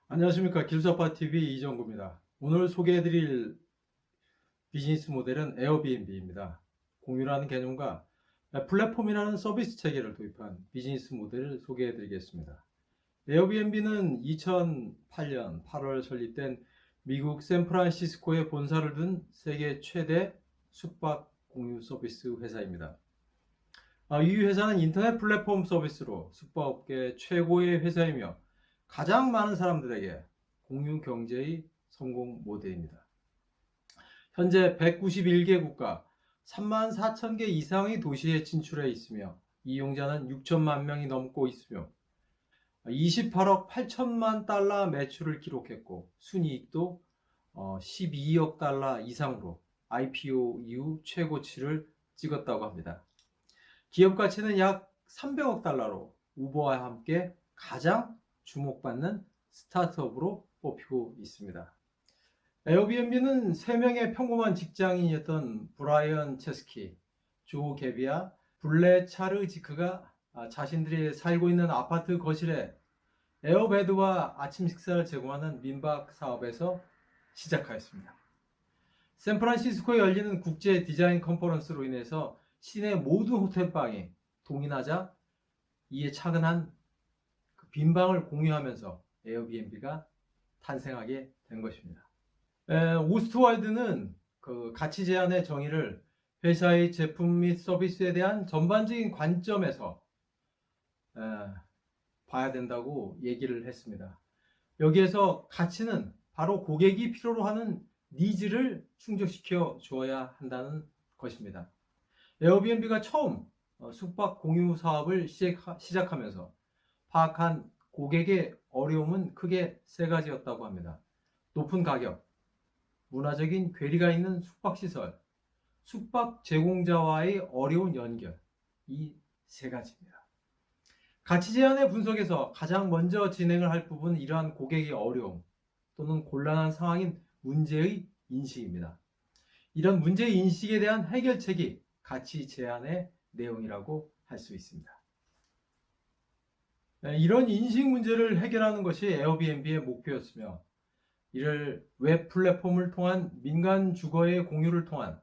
안녕하십니까. 길수아파TV 이정구입니다. 오늘 소개해드릴 비즈니스 모델은 에어비앤비입니다. 공유라는 개념과 플랫폼이라는 서비스 체계를 도입한 비즈니스 모델을 소개해드리겠습니다. 에어비앤비는 2008년 8월 설립된 미국 샌프란시스코에 본사를 둔 세계 최대 숙박 공유 서비스 회사입니다. 이 회사는 인터넷 플랫폼 서비스로 숙박업계 최고의 회사이며 가장 많은 사람들에게 공유 경제의 성공 모델입니다. 현재 191개 국가 34,000개 이상의 도시에 진출해 있으며 이용자는 6천만 명이 넘고 있으며 28억 8천만 달러 매출을 기록했고 순이익도 12억 달러 이상으로 IPO 이후 최고치를 찍었다고 합니다. 기업 가치는 약 300억 달러로 우버와 함께 가장 주목받는 스타트업으로 뽑히고 있습니다. 에어비앤비는 3명의 평범한 직장인이었던 브라이언 체스키, 조 게비아, 블레 차르지크가 자신들이 살고 있는 아파트 거실에 에어베드와 아침 식사를 제공하는 민박 사업에서 시작하였습니다. 샌프란시스코에 열리는 국제 디자인 컨퍼런스로 인해서 시내 모든 호텔방이 동인하자 이에 차근한 빈 방을 공유하면서 에어비앤비가 탄생하게 된 것입니다. 오스트월드는 그 가치 제한의 정의를 회사의 제품 및 서비스에 대한 전반적인 관점에서 봐야 된다고 얘기를 했습니다. 여기에서 가치는 바로 고객이 필요로 하는 니즈를 충족시켜 주어야 한다는 것입니다. 에어비앤비가 처음 숙박 공유 사업을 시작하면서 파악한 고객의 어려움은 크게 세 가지였다고 합니다. 높은 가격, 문화적인 괴리가 있는 숙박시설, 숙박 제공자와의 어려운 연결, 이 세 가지입니다. 가치 제한의 분석에서 가장 먼저 진행을 할 부분은 이러한 고객의 어려움 또는 곤란한 상황인 문제의 인식입니다. 이런 문제 인식에 대한 해결책이 가치 제한의 내용이라고 할 수 있습니다. 이런 인식 문제를 해결하는 것이 에어비앤비의 목표였으며 이를 웹 플랫폼을 통한 민간 주거의 공유를 통한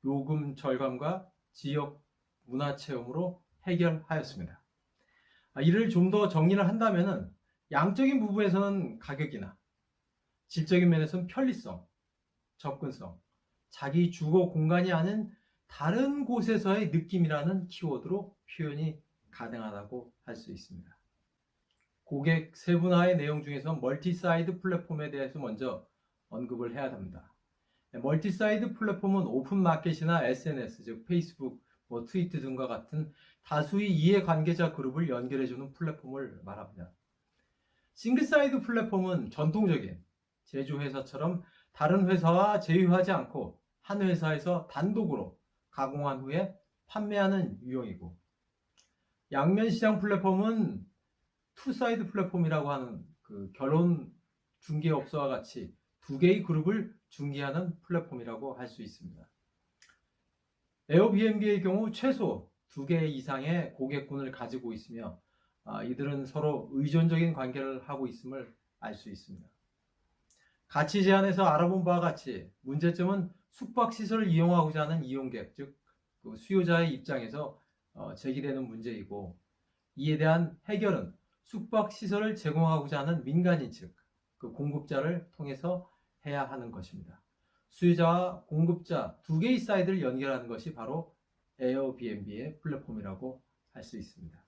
요금 절감과 지역 문화 체험으로 해결하였습니다. 이를 좀 더 정리를 한다면 양적인 부분에서는 가격이나 질적인 면에서는 편리성, 접근성, 자기 주거 공간이 아닌 다른 곳에서의 느낌이라는 키워드로 표현이 가능하다고 할 수 있습니다. 고객 세분화의 내용 중에서 멀티사이드 플랫폼에 대해서 먼저 언급을 해야 합니다. 멀티사이드 플랫폼은 오픈마켓이나 SNS, 즉 페이스북, 트위터 등과 같은 다수의 이해관계자 그룹을 연결해주는 플랫폼을 말합니다. 싱글사이드 플랫폼은 전통적인 제조회사처럼 다른 회사와 제휴하지 않고 한 회사에서 단독으로 가공한 후에 판매하는 유형이고, 양면시장 플랫폼은 투사이드 플랫폼이라고 하는 그 결혼 중개업소와 같이 두 개의 그룹을 중개하는 플랫폼이라고 할 수 있습니다. 에어비앤비의 경우 최소 2개 이상의 고객군을 가지고 있으며 이들은 서로 의존적인 관계를 하고 있음을 알 수 있습니다. 가치 제한에서 알아본 바와 같이 문제점은 숙박시설을 이용하고자 하는 이용객, 즉 수요자의 입장에서 제기되는 문제이고, 이에 대한 해결은 숙박시설을 제공하고자 하는 민간인 측, 그 공급자를 통해서 해야 하는 것입니다. 수요자와 공급자 두 개의 사이드를 연결하는 것이 바로 에어비앤비의 플랫폼이라고 할 수 있습니다.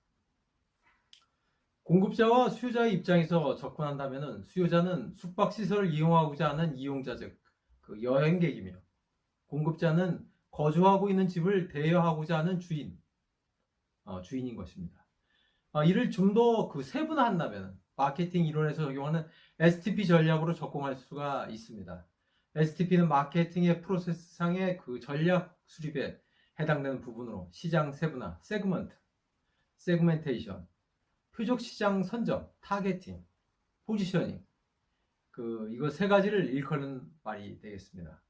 공급자와 수요자의 입장에서 접근한다면 수요자는 숙박시설을 이용하고자 하는 이용자, 즉 그 여행객이며, 공급자는 거주하고 있는 집을 대여하고자 하는 주인인 것입니다. 이를 좀 더 세분화한다면 마케팅 이론에서 적용하는 STP 전략으로 접근할 수가 있습니다. STP는 마케팅의 프로세스상의 그 전략 수립에 해당되는 부분으로 시장 세분화, 세그멘테이션, 표적 시장 선정, 타겟팅, 포지셔닝, 이거 세 가지를 일컫는 말이 되겠습니다.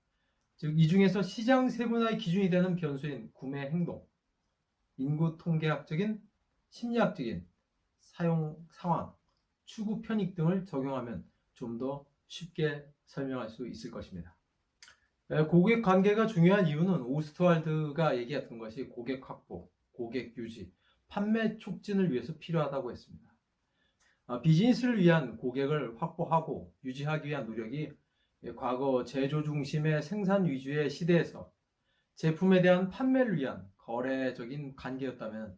즉, 이 중에서 시장 세분화의 기준이 되는 변수인 구매 행동, 인구 통계학적인, 심리학적인 사용 상황, 추구 편익 등을 적용하면 좀 더 쉽게 설명할 수 있을 것입니다. 고객 관계가 중요한 이유는 오스트왈드가 얘기했던 것이 고객 확보, 고객 유지, 판매 촉진을 위해서 필요하다고 했습니다. 비즈니스를 위한 고객을 확보하고 유지하기 위한 노력이 과거 제조 중심의 생산 위주의 시대에서 제품에 대한 판매를 위한 거래적인 관계였다면,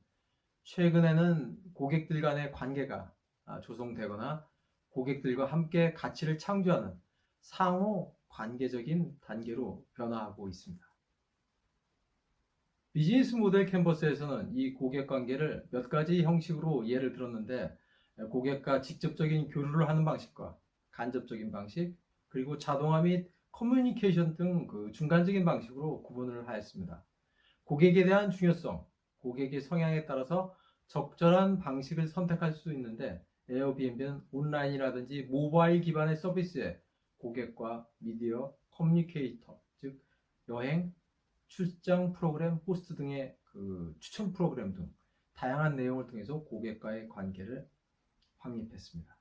최근에는 고객들 간의 관계가 조성되거나 고객들과 함께 가치를 창조하는 상호 관계적인 단계로 변화하고 있습니다. 비즈니스 모델 캔버스에서는 이 고객 관계를 몇 가지 형식으로 예를 들었는데, 고객과 직접적인 교류를 하는 방식과 간접적인 방식, 그리고 자동화 및 커뮤니케이션 등 그 중간적인 방식으로 구분을 하였습니다. 고객에 대한 중요성, 고객의 성향에 따라서 적절한 방식을 선택할 수 있는데, 에어비앤비는 온라인이라든지 모바일 기반의 서비스에 고객과 미디어, 커뮤니케이터, 즉 여행, 출장 프로그램, 호스트 등의 그 추천 프로그램 등 다양한 내용을 통해서 고객과의 관계를 확립했습니다.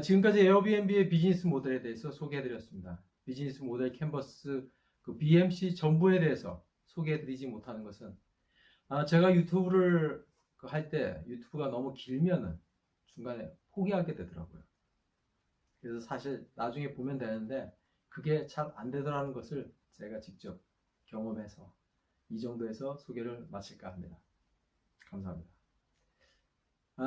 지금까지 에어비앤비의 비즈니스 모델에 대해서 소개해드렸습니다. 비즈니스 모델 캔버스 그 BMC 전부에 대해서 소개해드리지 못하는 것은, 제가 유튜브를 할 때 유튜브가 너무 길면은 중간에 포기하게 되더라고요. 그래서 사실 나중에 보면 되는데 그게 잘 안 되더라는 것을 제가 직접 경험해서 이 정도에서 소개를 마칠까 합니다. 감사합니다.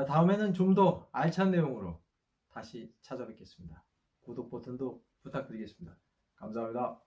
다음에는 좀 더 알찬 내용으로 다시 찾아뵙겠습니다. 구독 버튼도 부탁드리겠습니다. 감사합니다.